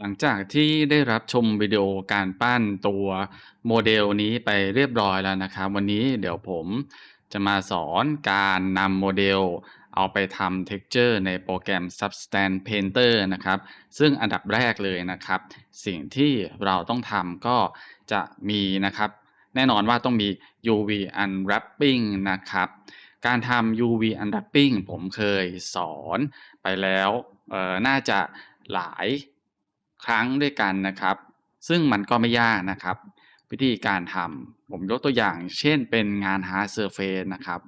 หลังจากที่ได้รับชมวิดีโอการปั้นตัวโมเดลนี้ไปเรียบร้อยแล้วนะครับวันนี้เดี๋ยวผมจะมาสอนการนำโมเดลเอาไปทำ texture ในโปรแกรม Substance Painter นะครับซึ่งอันดับแรกเลยนะครับสิ่งที่เราต้องทำก็จะมีนะครับแน่นอนว่าต้องมี UV Unwrapping นะครับการทำ UV Unwrapping ผมเคยสอนไปแล้วน่าจะหลายครั้งด้วยกันนะครับซึ่งมันก็ไม่ยากนะครับวิธีการทำผมยกตัวอย่างเช่นเป็นงาน Hard Surface นะครับ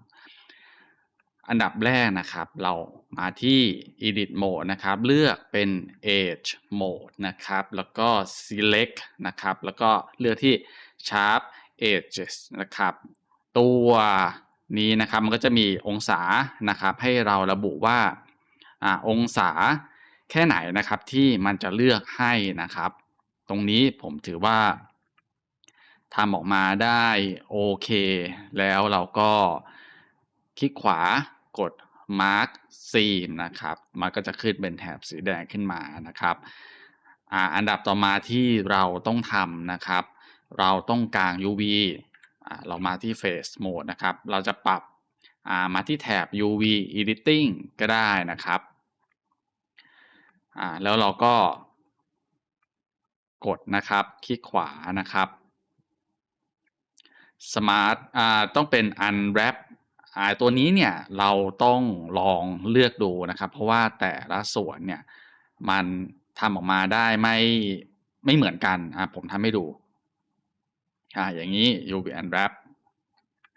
อันดับแรกนะครับเรามาที่ Edit Mode นะครับเลือกเป็น Edge Mode นะครับแล้วก็ Select นะครับแล้วก็เลือกที่ Sharp Edges นะครับตัวนี้นะครับมันก็จะมีองศานะครับให้เราระบุว่าองศาแค่ไหนนะครับที่มันจะเลือกให้นะครับตรงนี้ผมถือว่าทำออกมาได้โอเคแล้วเราก็คลิกขวากด Mark Seam นะครับมันก็จะขึ้นเป็นแถบสีแดงขึ้นมานะครับอันดับต่อมาที่เราต้องทำนะครับเราต้องกาง UV เรามาที่ Face Mode นะครับเราจะปรับมาที่แถบ UV Editing ก็ได้นะครับแล้วเราก็กดนะครับคลิกขวานะครับ Smart ต้องเป็น Unwrap ตัวนี้เนี่ยเราต้องลองเลือกดูนะครับเพราะว่าแต่ละส่วนเนี่ยมันทำออกมาได้ไม่เหมือนกันผมทำให้ดูอย่างนี้ UV Unwrap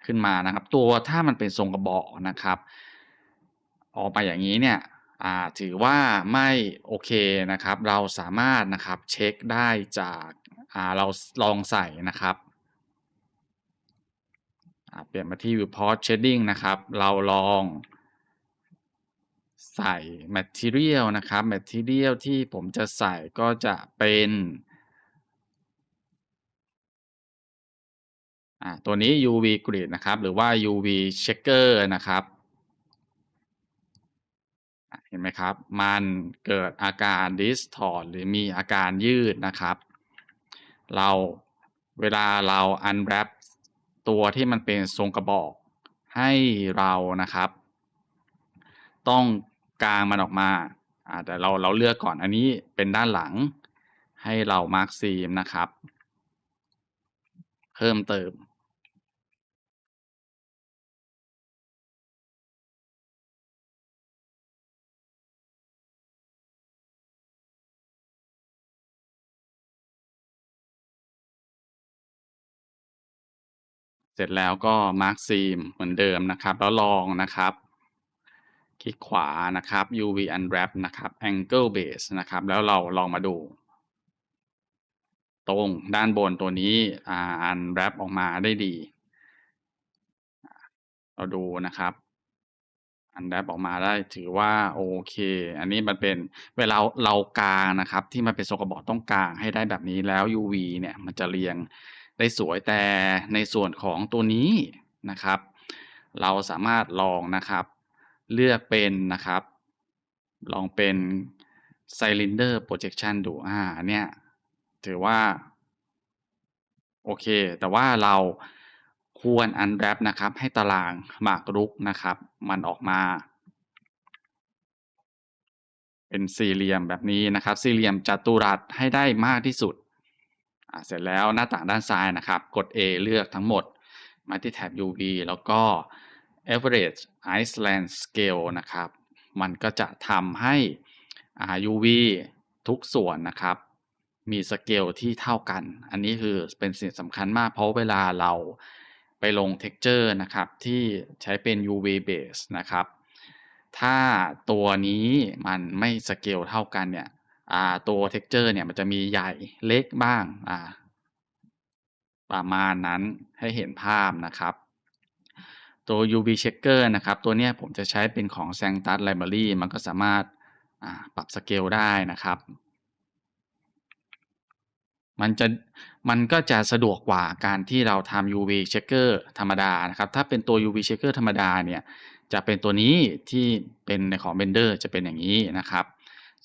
ขึ้นมานะครับตัวถ้ามันเป็นทรงกระบอกนะครับออกมาอย่างนี้เนี่ยถือว่าไม่โอเคนะครับเราสามารถนะครับเช็คได้จากเราลองใส่นะครับเปลี่ยนมาที่ Viewport Shading นะครับเราลองใส่ Material นะครับ Material ที่ผมจะใส่ก็จะเป็นตัวนี้ UV Grid นะครับหรือว่า UV Checker นะครับเห็นไหมครับมันเกิดอาการ Distort หรือมีอาการยืดนะครับเราเวลาเรา Unwrap ตัวที่มันเป็นทรงกระบอกให้เรานะครับต้องกางมันออกมาแต่เราเลือกก่อนอันนี้เป็นด้านหลังให้เรา Mark Seam นะครับเพิ่มเติมเสร็จแล้วก็ Mark Seam เหมือนเดิมนะครับแล้วลองนะครับคลิกขวานะครับ UV Unwrap นะครับ Angle Base นะครับแล้วเราลองมาดูตรงด้านบนตัวนี้Unwrap ออกมาได้ดีเราดูนะครับ Unwrap ออกมาได้ถือว่าโอเคอันนี้มันเป็นเวลาเรากางนะครับที่มันเป็นทรงกระบอกต้องกางให้ได้แบบนี้แล้ว UV เนี่ยมันจะเรียงได้สวยแต่ในส่วนของตัวนี้นะครับเราสามารถลองนะครับเลือกเป็นนะครับลองเป็น Cylinder Projection ดูอันเนี้ยถือว่าโอเคแต่ว่าเราควร Unwrap นะครับให้ตารางหมากรุกนะครับมันออกมาเป็นสี่เหลี่ยมแบบนี้นะครับสี่เหลี่ยมจัตุรัสให้ได้มากที่สุดเสร็จแล้วหน้าต่างด้านซ้ายนะครับกด A เลือกทั้งหมดมาที่แถบ UV แล้วก็ Average Iceland Scale นะครับมันก็จะทำให้UV ทุกส่วนนะครับมีสเกลที่เท่ากันอันนี้คือเป็นสิ่งสำคัญมากเพราะเวลาเราไปลง texture นะครับที่ใช้เป็น UV base นะครับถ้าตัวนี้มันไม่สเกลเท่ากันเนี่ยตัว texture เนี่ยมันจะมีใหญ่เล็กบ้างประมาณนั้นให้เห็นภาพนะครับตัว UV Checker นะครับตัวเนี้ยผมจะใช้เป็นของ Sanctus Library มันก็สามารถปรับสเกลได้นะครับมันจะมันก็จะสะดวกกว่าการที่เราทำ UV Checker ธรรมดานะครับถ้าเป็นตัว UV Checker ธรรมดาเนี่ยจะเป็นตัวนี้ที่เป็นในของ Blender จะเป็นอย่างนี้นะครับ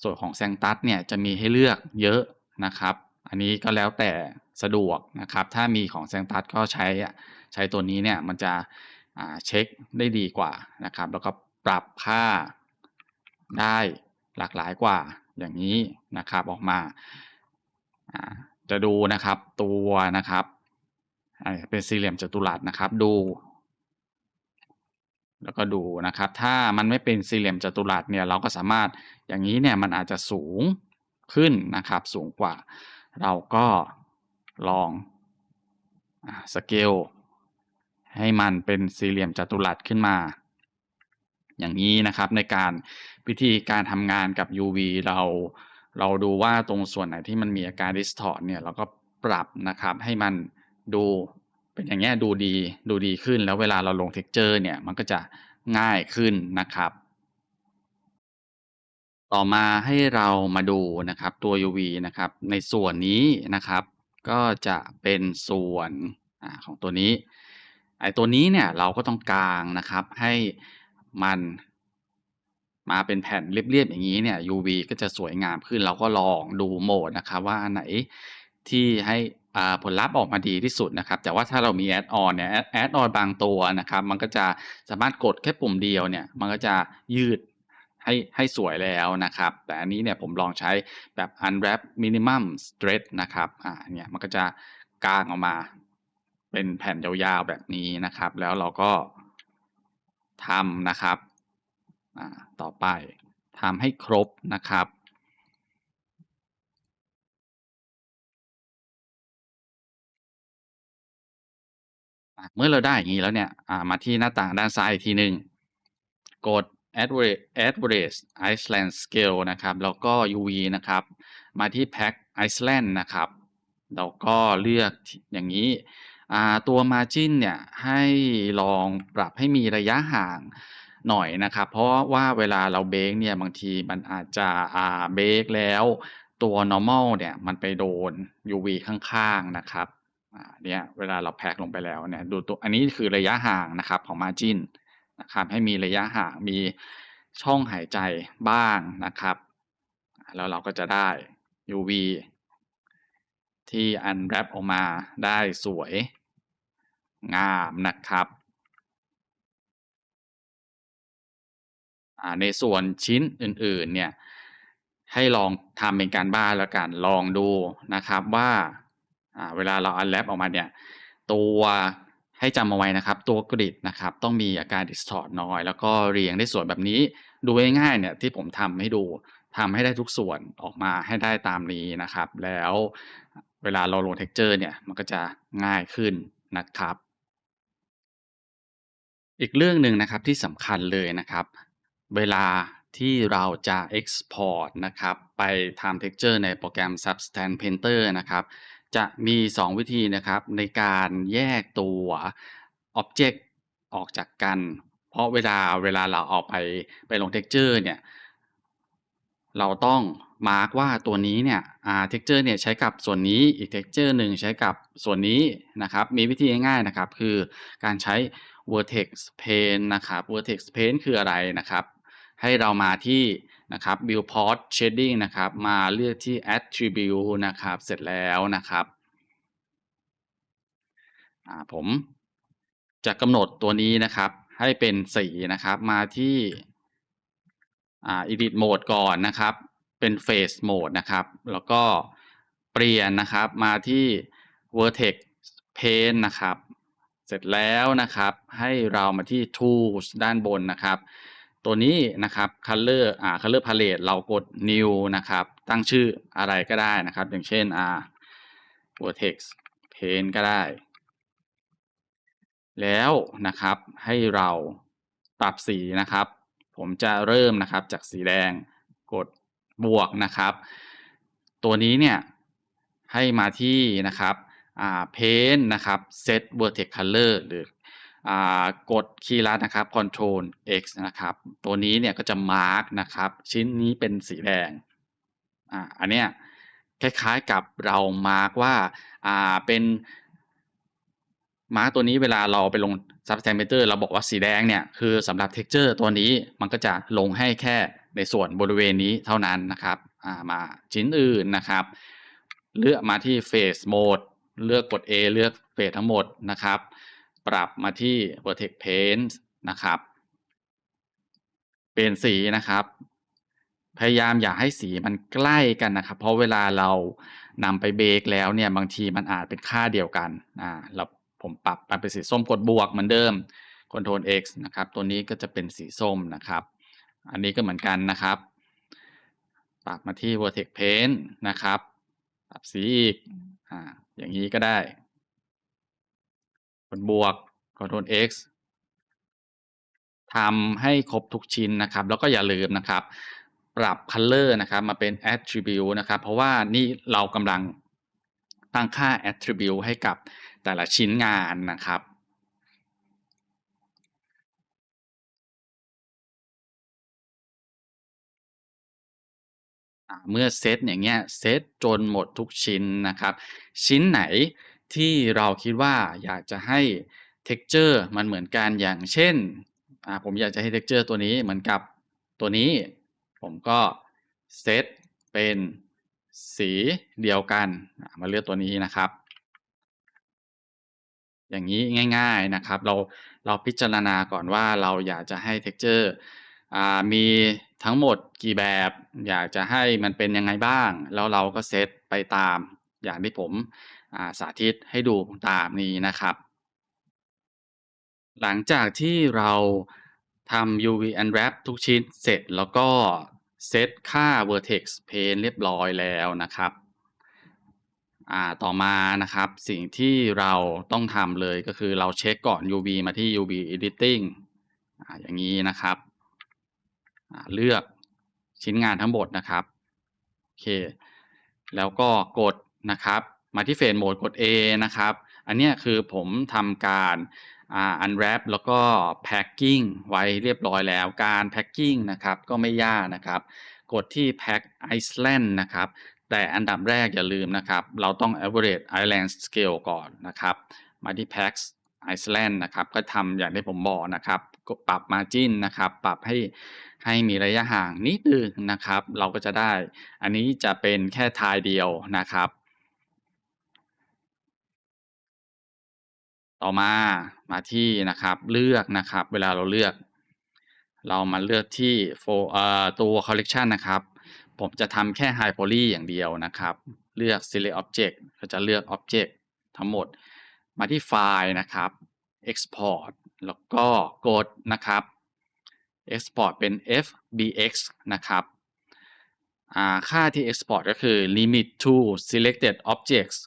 ส่วนของ Sanctus เนี่ยจะมีให้เลือกเยอะนะครับอันนี้ก็แล้วแต่สะดวกนะครับถ้ามีของ Sanctus ก็ใช้ตัวนี้เนี่ยมันจะเช็คได้ดีกว่านะครับแล้วก็ปรับค่าได้หลากหลายกว่าอย่างนี้นะครับออกมาจะดูนะครับตัวนะครับเป็นสี่เหลี่ยมจัตุรัสนะครับดูแล้วก็ดูนะครับถ้ามันไม่เป็นสี่เหลี่ยมจัตุรัสเนี่ยเราก็สามารถอย่างนี้เนี่ยมันอาจจะสูงขึ้นนะครับสูงกว่าเราก็ลองสเกลให้มันเป็นสี่เหลี่ยมจัตุรัสขึ้นมาอย่างนี้นะครับในการวิธีการทำงานกับ UV เราดูว่าตรงส่วนไหนที่มันมีอาการ distort เนี่ยเราก็ปรับนะครับให้มันดูเป็นอย่างเงี้ยดูดีขึ้นแล้วเวลาเราลง texture เนี่ยมันก็จะง่ายขึ้นนะครับต่อมาให้เรามาดูนะครับตัว UV นะครับในส่วนนี้นะครับก็จะเป็นส่วนของตัวนี้ไอ้ตัวนี้เนี่ยเราก็ต้องกางนะครับให้มันมาเป็นแผ่นเรียบๆอย่างนี้เนี่ย UV ก็จะสวยงามขึ้นเราก็ลองดูโหมดนะครับว่าอันไหนที่ให้ผลลัพธ์ออกมาดีที่สุดนะครับแต่ว่าถ้าเรามี Add on เนี่ยAdd on บางตัวนะครับมันก็จะสามารถกดแค่ปุ่มเดียวเนี่ยมันก็จะยืดให้สวยแล้วนะครับแต่อันนี้เนี่ยผมลองใช้แบบ Unwrap Minimum Stretch นะครับเนี่ยมันก็จะกางออกมาเป็นแผ่นยาวๆแบบนี้นะครับแล้วเราก็ทำนะครับต่อไปทำให้ครบนะครับเมื่อเราได้อย่างนี้แล้วเนี่ยมาที่หน้าต่างด้านซ้ายอีกทีหนึ่งกด Average Iceland Scale นะครับแล้วก็ UV นะครับมาที่ Pack Iceland นะครับแล้วก็เลือกอย่างนี้ตัว Margin เนี่ยให้ลองปรับให้มีระยะห่างหน่อยนะครับเพราะว่าเวลาเราเบกเนี่ยบางทีมันอาจจะเบกแล้วตัว normal เนี่ยมันไปโดน UV ข้างๆนะครับเนี่ยเวลาเราแพ็กลงไปแล้วเนี่ยดูตัวอันนี้คือระยะห่างนะครับของ Margin นะครับให้มีระยะห่างมีช่องหายใจบ้างนะครับแล้วเราก็จะได้ UV ที่ unwrap ออกมาได้สวยงามนะครับในส่วนชิ้นอื่นๆเนี่ยให้ลองทำเป็นการบ้านแล้วกันลองดูนะครับว่าเวลาเรา unwrap ออกมาเนี่ยตัวให้จำเอาไว้นะครับตัวกริดนะครับต้องมีอาการ distort น้อยแล้วก็เรียงได้สวยแบบนี้ดูง่ายๆเนี่ยที่ผมทำให้ดูทำให้ได้ทุกส่วนออกมาให้ได้ตามนี้นะครับแล้วเวลาเราลง texture เนี่ยมันก็จะง่ายขึ้นนะครับ อีกเรื่องหนึ่งนะครับที่สำคัญเลยนะครับเวลาที่เราจะ Export นะครับไปทำ Texture ในโปรแกรม Substance Painter นะครับจะมี2วิธีนะครับในการแยกตัวอ็อบเจกต์ออกจากกันเพราะเวลาเราเอาไปลง Texture เนี่ยเราต้องมาร์กว่าตัวนี้เนี่ยtexture เนี่ยใช้กับส่วนนี้อีก texture หนึ่งใช้กับส่วนนี้นะครับมีวิธีง่ายๆนะครับคือการใช้ vertex paint นะครับ vertex paint คืออะไรนะครับให้เรามาที่นะครับ viewport shading นะครับมาเลือกที่ attribute นะครับเสร็จแล้วนะครับผมจะกำหนดตัวนี้นะครับให้เป็นสีนะครับมาที่edit mode ก่อนนะครับเป็น face mode นะครับแล้วก็เปลี่ยนนะครับมาที่ vertex paint นะครับเสร็จแล้วนะครับให้เรามาที่ tools ด้านบนนะครับตัวนี้นะครับ color palette เรากด new นะครับตั้งชื่ออะไรก็ได้นะครับอย่างเช่นvertex paint ก็ได้ แล้วนะครับให้เราปรับสีนะครับผมจะเริ่มนะครับจากสีแดงกดบวกนะครับตัวนี้เนี่ยให้มาที่นะครับpaint นะครับ set vertex color หรือกดคีย์ลัดนะครับ Ctrl X นะครับตัวนี้เนี่ยก็จะมาร์กนะครับชิ้นนี้เป็นสีแดงอันเนี้ยคล้ายๆกับเรามาร์กว่าเป็นมาร์กตัวนี้เวลาเราไปลง Substance Painter เราบอกว่าสีแดงเนี่ยคือสำหรับ Texture ตัวนี้มันก็จะลงให้แค่ ในส่วนบริเวณนี้เท่านั้นนะครับมาชิ้นอื่นนะครับเลือกมาที่ Face Mode เลือกกด A เลือก Face ทั้งหมดนะครับปรับมาที่ Vertex Paint นะครับเปลี่ยนสีนะครับพยายามอย่าให้สีมันใกล้กันนะครับเพราะเวลาเรานำไปเบกแล้วเนี่ยบางทีมันอาจเป็นค่าเดียวกันแล้วผมปรับมันเป็นสีส้มกดบวกเหมือนเดิม Ctrl X นะครับตัวนี้ก็จะเป็นสีส้มนะครับอันนี้ก็เหมือนกันนะครับปรับมาที่ Vertex Paint นะครับปรับสีอีกอย่างนี้ก็ได้กดบวก Ctrl X ทำให้ครบทุกชิ้นนะครับแล้วก็อย่าลืมนะครับปรับ Color นะครับมาเป็น Attribute นะครับเพราะว่านี่เรากำลังตั้งค่า Attribute ให้กับแต่ละชิ้นงานนะครับเมื่อเซตอย่างเงี้ยเซตจนหมดทุกชิ้นนะครับชิ้นไหนที่เราคิดว่าอยากจะให้ texture มันเหมือนกันอย่างเช่นผมอยากจะให้ texture ตัวนี้เหมือนกับตัวนี้ผมก็เซตเป็นสีเดียวกันมาเลือกตัวนี้นะครับอย่างนี้ง่ายๆนะครับเราพิจารณาก่อนว่าเราอยากจะให้ texture มีทั้งหมดกี่แบบอยากจะให้มันเป็นยังไงบ้างแล้วเราก็เซตไปตามอย่างที่ผมสาธิตให้ดูตามนี้นะครับหลังจากที่เราทำ UV Unwrap ทุกชิ้นเสร็จแล้วก็เซตค่า Vertex Paint เรียบร้อยแล้วนะครับต่อมานะครับสิ่งที่เราต้องทำเลยก็คือเราเช็คก่อน UV มาที่ UV Editing อย่างนี้นะครับเลือกชิ้นงานทั้งหมดนะครับโอเคแล้วก็กดนะครับมาที่ Face Mode กด A นะครับอันเนี้ยคือผมทำการunwrap แล้วก็ packing ไว้เรียบร้อยแล้วการ packing นะครับก็ไม่ยากนะครับกดที่ Pack Iceland นะครับแต่อันดับแรกอย่าลืมนะครับเราต้อง average island scale ก่อนนะครับมาที่ Pack Iceland นะครับก็ทำอย่างที่ผมบอกนะครับก็ปรับ margin นะครับปรับให้มีระยะห่างนิดหนึ่งนะครับเราก็จะได้อันนี้จะเป็นแค่ทายเดียวนะครับต่อมาที่นะครับเลือกนะครับเวลาเราเลือกเรามาเลือกที่ตัว collection นะครับผมจะทำแค่ High Poly อย่างเดียวนะครับเลือก Select Object ก็จะเลือก Object ทั้งหมดมาที่ไฟล์นะครับ Export แล้วก็กดนะครับ Export เป็น FBX นะครับค่าที่ Export ก็คือ Limit to Selected Objects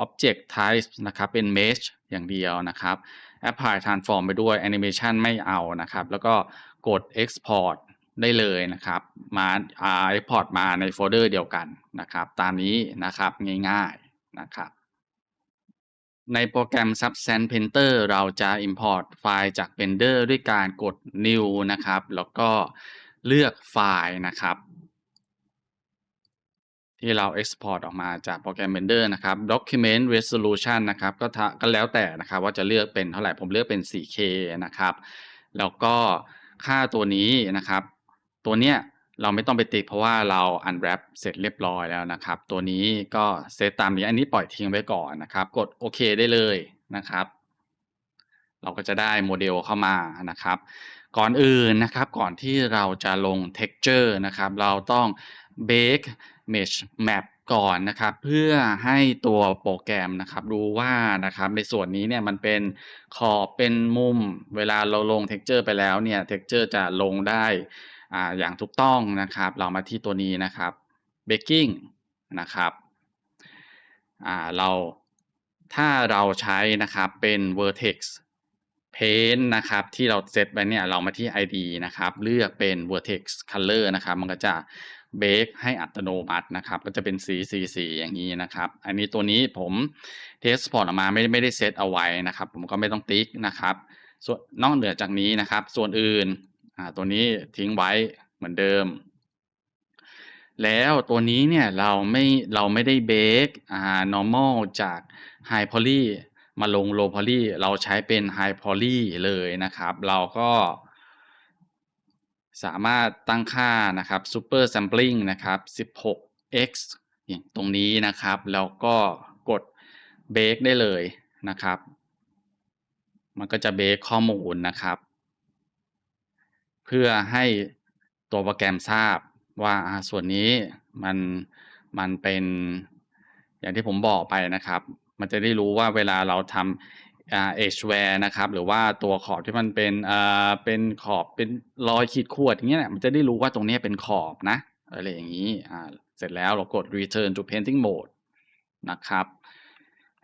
Object Type นะครับเป็น Mesh อย่างเดียวนะครับ Apply Transform ไปด้วย Animation ไม่เอานะครับแล้วก็กด Export ได้เลยนะครับมาExport มาในโฟลเดอร์เดียวกันนะครับตามนี้นะครับง่ายๆนะครับในโปรแกรม Substance Painter เราจะ Import ไฟล์จาก Blender ด้วยการกด New นะครับแล้วก็เลือกไฟล์นะครับที่เรา Export ออกมาจากโปรแกรม Blender นะครับ Document Resolution นะครับก็แล้วแต่นะครับว่าจะเลือกเป็นเท่าไรผมเลือกเป็น 4K นะครับแล้วก็ค่าตัวนี้นะครับตัวเนี้ยเราไม่ต้องไปติ๊กเพราะว่าเรา Unwrap เสร็จเรียบร้อยแล้วนะครับตัวนี้ก็เซตตามนี้อันนี้ปล่อยทิ้งไว้ก่อนนะครับกดโอเคได้เลยนะครับเราก็จะได้โมเดลเข้ามานะครับก่อนอื่นนะครับก่อนที่เราจะลง Texture นะครับเราต้อง Bake Mesh Map ก่อนนะครับเพื่อให้ตัวโปรแกรมนะครับรู้ว่านะครับในส่วนนี้เนี่ยมันเป็นขอบเป็นมุมเวลาเราลง texture ไปแล้วเนี่ย texture จะลงได้อย่างถูกต้องนะครับเรามาที่ตัวนี้นะครับ baking นะครับเราถ้าเราใช้นะครับเป็น vertex paint นะครับที่เราเซตไว้เนี่ยเรามาที่ ID นะครับเลือกเป็น vertex color นะครับมันก็จะเบกให้อัตโนมัตินะครับก็จะเป็นสีอย่างนี้นะครับอันนี้ตัวนี้ผมเทสพอร์ตออกมาไม่ได้เซตเอาไว้นะครับผมก็ไม่ต้องติ๊กนะครับส่วนนอกเหนือจากนี้นะครับส่วนอื่นตัวนี้ทิ้งไว้เหมือนเดิมแล้วตัวนี้เนี่ยเราไม่ได้เบกnormal จาก High Poly มาลง Low Poly เราใช้เป็น High Poly เลยนะครับเราก็ สามารถตั้งค่านะครับ Super Sampling นะครับ 16x อย่างตรงนี้นะครับ แล้วก็กด Break ได้เลยนะครับ มันก็จะ break ข้อมูลนะครับ เพื่อให้ตัวโปรแกรมทราบว่าส่วนนี้มันมันเป็นอย่างที่ผมบอกไปนะครับ มันจะได้รู้ว่าเวลาเราทำedgeware นะครับหรือว่าตัวขอบที่มันเป็นขอบเป็นรอยขีดข่วนอย่างเงี้ยมันจะได้รู้ว่าตรงนี้เป็นขอบนะอะไรอย่างงี้เสร็จแล้วเรากด return to painting mode นะครับ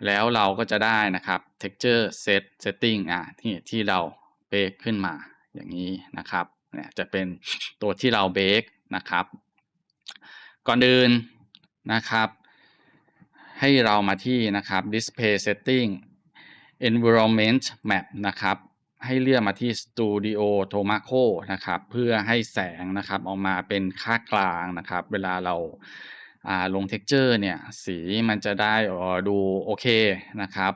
แล้วเราก็จะได้นะครับ texture setting ที่เราเบรกขึ้นมาอย่างนี้นะครับเนี่ยจะเป็นตัวที่เราเบรกนะครับก่อนอื่นนะครับให้เรามาที่นะครับ display setting environment map นะครับให้เลือกมาที่ Studio Tomaco นะครับเพื่อให้แสงนะครับออกมาเป็นค่ากลางนะครับเวลาเราลง texture เนี่ยสีมันจะได้ดูโอเคนะครับ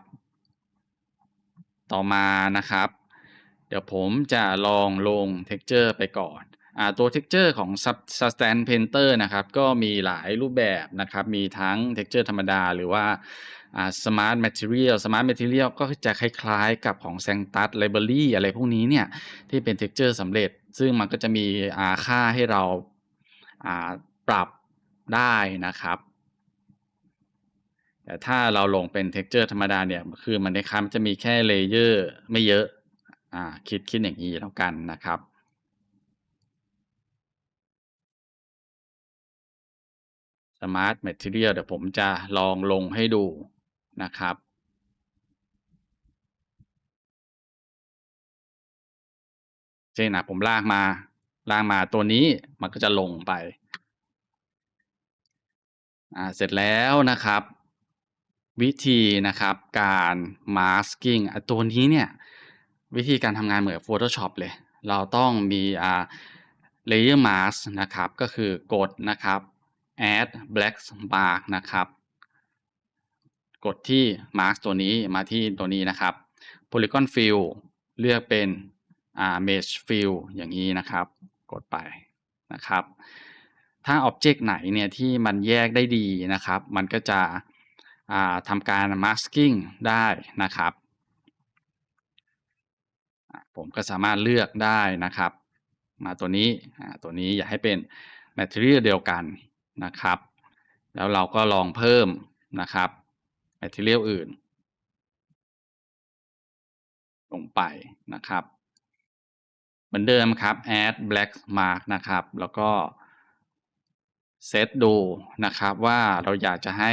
ต่อมานะครับเดี๋ยวผมจะลองลง texture ไปก่อนตัว texture ของ Substance Painter นะครับก็มีหลายรูปแบบนะครับมีทั้ง texture ธรรมดาหรือว่าSmart Material ก็จะคล้ายๆกับของ Sanctus Library อะไรพวกนี้เนี่ยที่เป็น texture สำเร็จซึ่งมันก็จะมีค่าให้เราปรับได้นะครับแต่ถ้าเราลงเป็น texture ธรรมดาเนี่ยคือมันในคล้ายมันจะมีแค่ layer ไม่เยอะคิดอย่างนี้แล้วกันนะครับ Smart Material เดี๋ยวผมจะลองลงให้ดูนะครับเช่นผมลากมาตัวนี้มันก็จะลงไปเสร็จแล้วนะครับวิธีนะครับการ masking ตัวนี้เนี่ยวิธีการทำงานเหมือน Photoshop เลยเราต้องมีlayer mask นะครับก็คือกดนะครับ add black mark นะครับกดที่ mask ตัวนี้มาที่ตัวนี้นะครับ polygon fill เลือกเป็นmesh fill อย่างนี้นะครับกดไปนะครับถ้า object ไหนเนี่ยที่มันแยกได้ดีนะครับมันก็จะทำการ masking ได้นะครับผมก็สามารถเลือกได้นะครับมาตัวนี้อยากให้เป็น material เดียวกันนะครับแล้วเราก็ลองเพิ่มนะครับ material อื่นลงไปนะครับเหมือนเดิมครับ add black mark นะครับแล้วก็เซตดูนะครับว่าเราอยากจะให้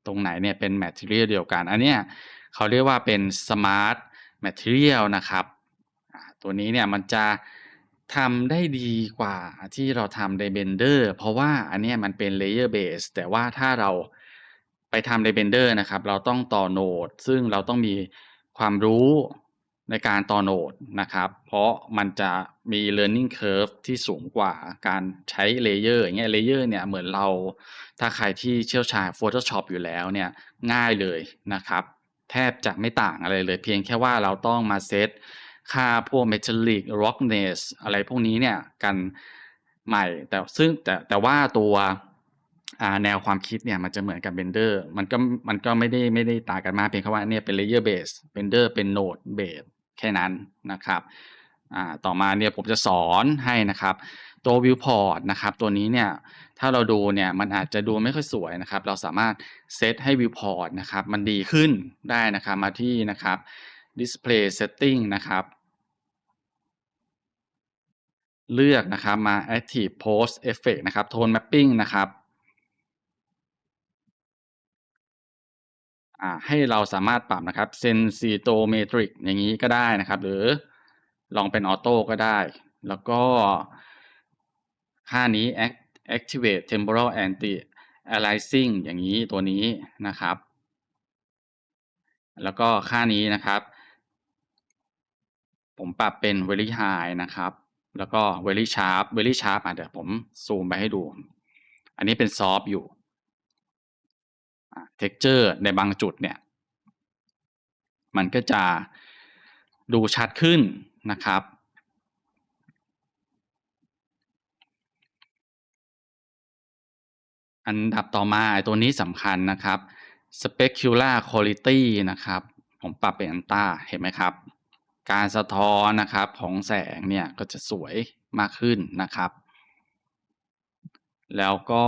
ตรงไหนเนี่ยเป็น material เดียวกันอันเนี้ยเขาเรียกว่าเป็น smart material นะครับตัวนี้เนี่ยมันจะทำได้ดีกว่าที่เราทำใน Blender เพราะว่าอันเนี้ยมันเป็น layer base แต่ว่าถ้าเราไปทำใน Blender นะครับเราต้องต่อโหนดซึ่งเราต้องมีความรู้ในการต่อโหนดนะครับเพราะมันจะมี learning curve ที่สูงกว่าการใช้ layer อย่างเงี้ย layer เนี่ยเหมือนเราถ้าใครที่เชี่ยวชาญ Photoshop อยู่แล้วเนี่ยง่ายเลยนะครับแทบจะไม่ต่างอะไรเลยเพียงแค่ว่าเราต้องมาเซตค่าพวก metallic roughness อะไรพวกนี้เนี่ยกันใหม่แต่ว่าตัวแนวความคิดเนี่ยมันจะเหมือนกับ Blender มันก็ไม่ได้ต่างกันมากเพียงแค่ว่าเนี่ยเป็น layer base Blender เป็น node base แค่นั้นนะครับต่อมาเนี่ยผมจะสอนให้นะครับตัว viewport นะครับตัวนี้เนี่ยถ้าเราดูเนี่ยมันอาจจะดูไม่ค่อยสวยนะครับเราสามารถเซตให้ viewport นะครับมันดีขึ้นได้นะครับมาที่นะครับ display setting นะครับเลือกนะครับมา active post effect นะครับ tone mapping นะครับให้เราสามารถปรับนะครับ sensitometric อย่างนี้ก็ได้นะครับหรือลองเป็นออโต้ก็ได้แล้วก็ค่านี้ activate temporal anti aliasing อย่างนี้ตัวนี้นะครับแล้วก็ค่านี้นะครับผมปรับเป็น very high นะครับแล้วก็ very sharp เดี๋ยวผมซูมไปให้ดูอันนี้เป็น soft อยู่texture ในบางจุดเนี่ยมันก็จะดูชัดขึ้นนะครับ อันดับต่อมาตัวนี้สำคัญนะครับ Specular Quality นะครับผมปรับเป็น Ultra เห็นไหมครับการสะท้อนนะครับของแสงเนี่ยก็จะสวยมากขึ้นนะครับแล้วก็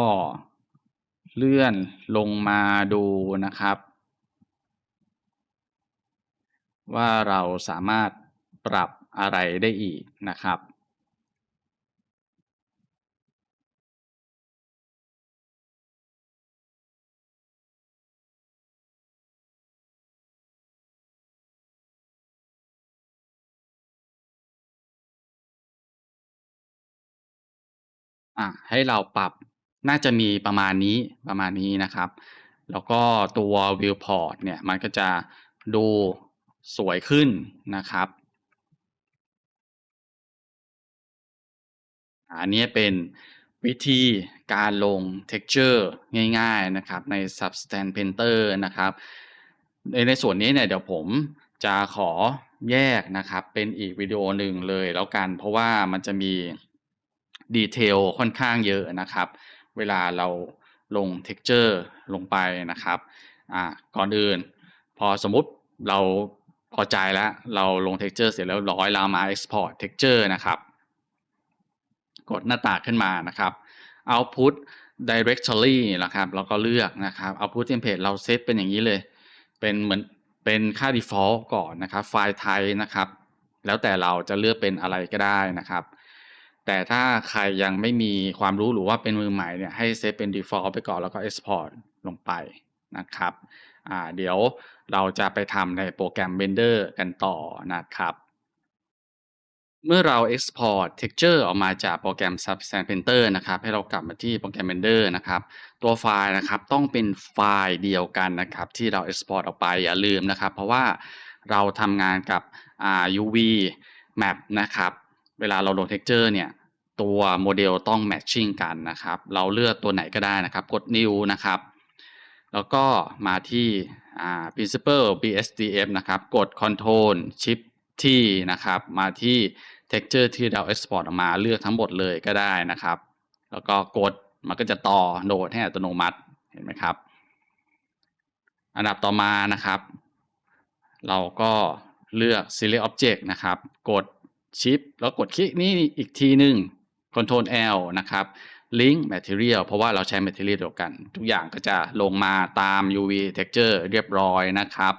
เลื่อนลงมาดูนะครับว่าเราสามารถปรับอะไรได้อีกนะครับ ให้เราปรับน่าจะมีประมาณนี้นะครับแล้วก็ตัว Viewport เนี่ยมันก็จะดูสวยขึ้นนะครับอันนี้เป็นวิธีการลง texture ง่ายๆนะครับใน Substance Painter นะครับในส่วนนี้เนี่ยเดี๋ยวผมจะขอแยกนะครับเป็นอีกวิดีโอหนึ่งเลยแล้วกันเพราะว่ามันจะมีดีเทลค่อนข้างเยอะนะครับเวลาเราลง texture ลงไปนะครับก่อนอื่นพอสมมุติเราพอใจแล้วเราลง texture เสร็จแล้วเรียบร้อยเรามา export texture นะครับ กดหน้าต่างขึ้นมานะครับ Output Directory นะครับแล้วก็เลือกนะครับ Output Template เราเซตเป็นอย่างนี้เลยเป็นเหมือนเป็นค่า default ก่อนนะครับไฟล์ไทยนะครับแล้วแต่เราจะเลือกเป็นอะไรก็ได้นะครับแต่ถ้าใครยังไม่มีความรู้หรือว่าเป็นมือใหม่เนี่ยให้เซตเป็น default ไปก่อนแล้วก็ export ลงไปนะครับเดี๋ยวเราจะไปทำในโปรแกรม Blender กันต่อนะครับ เมื่อเรา Export Texture ออกมาจากโปรแกรม Substance Painter นะครับให้เรากลับมาที่โปรแกรม Blender นะครับตัวไฟล์นะครับต้องเป็นไฟล์เดียวกันนะครับที่เรา Export ออกไปอย่าลืมนะครับเพราะว่าเราทำงานกับUV Map นะครับเวลาเราลง Texture เนี่ยตัวโมเดลต้อง Matching กันนะครับเราเลือกตัวไหนก็ได้นะครับกด New นะครับแล้วก็มาที่Principal BSDF นะครับกด Ctrl Shift T นะครับมาที่ texture ที่เรา export ออกมาเลือกทั้งหมดเลยก็ได้นะครับแล้วก็กดมันก็จะต่อโหนดให้อัตโนมัติเห็นไหมครับอันดับต่อมานะครับเราก็เลือก select object นะครับกด shift แล้วกดคลิกนี้อีกทีหนึ่ง Ctrl L นะครับ link material เพราะว่าเราใช้ material เดียวกันทุกอย่างก็จะลงมาตาม UV texture เรียบร้อยนะครับ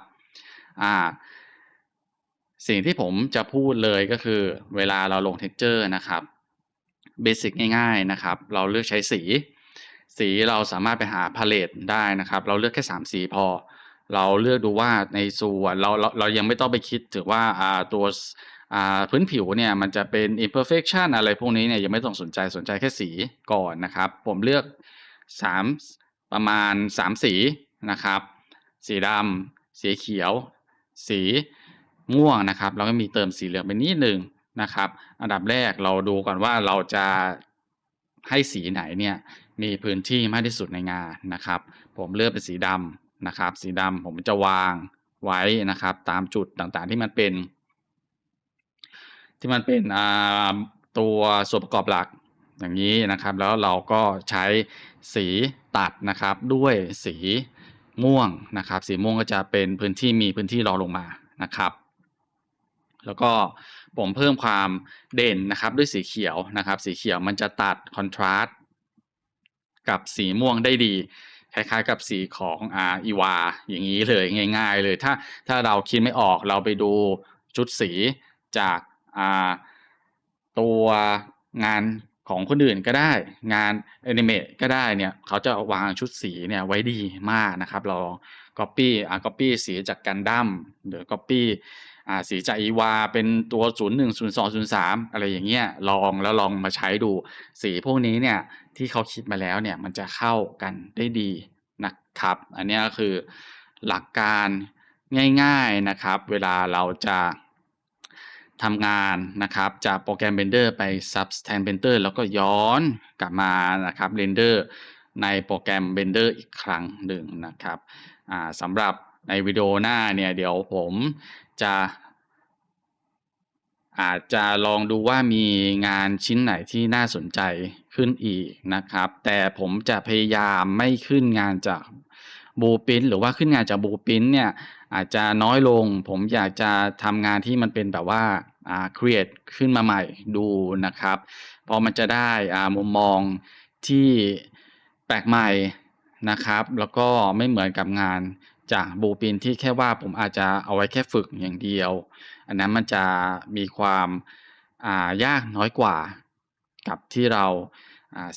สิ่งที่ผมจะพูดเลยก็คือเวลาเราลง texture นะครับเบสิกง่ายๆนะครับเราเลือกใช้สีเราสามารถไปหาพาเลตได้นะครับเราเลือกแค่3สีพอเราเลือกดูว่าในส่วนเรายังไม่ต้องไปคิดถึงว่าตัวพื้นผิวเนี่ยมันจะเป็น imperfection อะไรพวกนี้เนี่ยยังไม่ต้องสนใจแค่สีก่อนนะครับผมเลือก3ประมาณ3สีนะครับสีดำสีเขียวสีม่วงนะครับแล้วก็มีเติมสีเหลืองไปนิดหนึ่งนะครับอันดับแรกเราดูก่อนว่าเราจะให้สีไหนเนี่ยมีพื้นที่มากที่สุดในงานนะครับผมเลือกเป็นสีดำนะครับสีดำผมจะวางไว้นะครับตามจุดต่างๆที่มันเป็นตัวส่วนประกอบหลักอย่างนี้นะครับแล้วเราก็ใช้สีตัดนะครับด้วยสีม่วงนะครับสีม่วงก็จะเป็นมีพื้นที่รองลงมานะครับแล้วก็ผมเพิ่มความเด่นนะครับด้วยสีเขียวนะครับสีเขียวมันจะตัดคอนทราสต์กับสีม่วงได้ดีคล้ายๆกับสีของอีวาอย่างนี้เลยง่ายๆเลยถ้าเราคิดไม่ออกเราไปดูชุดสีจากตัวงานของคนอื่นก็ได้งานแอนิเมตก็ได้เนี่ยเขาจะวางชุดสีเนี่ยไว้ดีมากนะครับเราก๊อปปี้สีจาก Gundam หรือ ก๊อปปี้สีจากอีวาเป็นตัว01 02 03อะไรอย่างเงี้ยลองมาใช้ดูสีพวกนี้เนี่ยที่เขาคิดมาแล้วเนี่ยมันจะเข้ากันได้ดีนะครับอันนี้ก็คือหลักการง่ายๆนะครับเวลาเราจะทำงานนะครับจากโปรแกรม Blender ไป Substance Painter แล้วก็ย้อนกลับมานะครับ Render ในโปรแกรม Blender อีกครั้งหนึ่งนะครับสำหรับในวิดีโอหน้าเนี่ยเดี๋ยวผมจะอาจจะลองดูว่ามีงานชิ้นไหนที่น่าสนใจ ขึ้นอีกนะครับแต่ผมจะพยายามไม่ขึ้นงานจาก Blueprint หรือว่าขึ้นงานจาก Blueprint เนี่ยอาจจะน้อยลงผมอยากจะทำงานที่มันเป็นแบบว่าcreate ขึ้นมาใหม่ดูนะครับเพราะมันจะได้มุมมองที่แปลกใหม่นะครับแล้วก็ไม่เหมือนกับงานจาก Blueprint ที่แค่ว่าผมอาจจะเอาไว้แค่ฝึกอย่างเดียวอันนั้นมันจะมีความยากน้อยกว่ากับที่เรา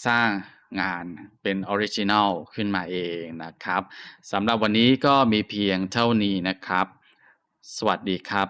สร้างงานเป็นออริจินัลขึ้นมาเองนะครับสำหรับวันนี้ก็มีเพียงเท่านี้นะครับสวัสดีครับ